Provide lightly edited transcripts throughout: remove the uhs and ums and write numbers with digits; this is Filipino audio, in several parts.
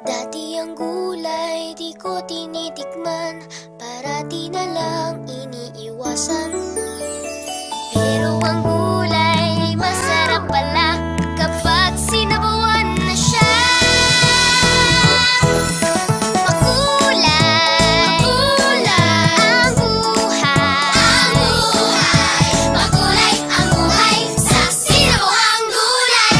Dati ang gulay di ko tinitikman, parati na lang iniiwasan. Pero ang gulay ay masarap pala kapag sinabawan na siya. Makulay, makulay ang buhay. Makulay ang buhay sa sinabawang gulay.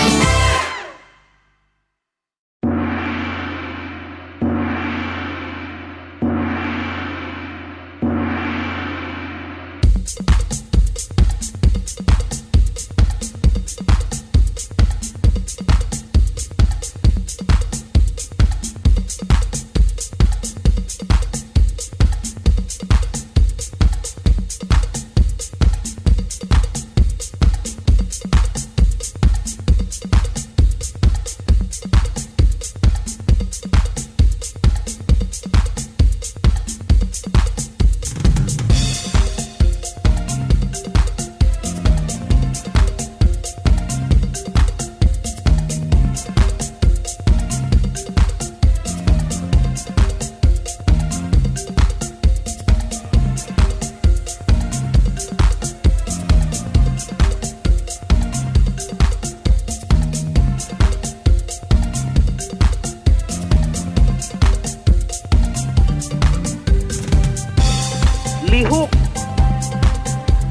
Lihok,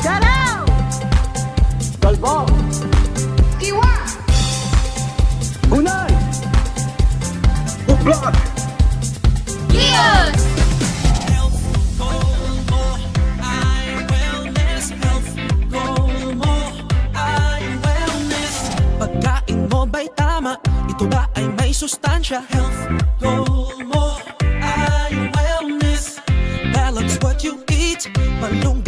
Galaw! galbong, Kiwa! gunay, bublak, Leos! Pagkain mo ba'y tama? Ito ba ay may sustansya? Health goal mo ay wellness. Balance what you eat, malungkot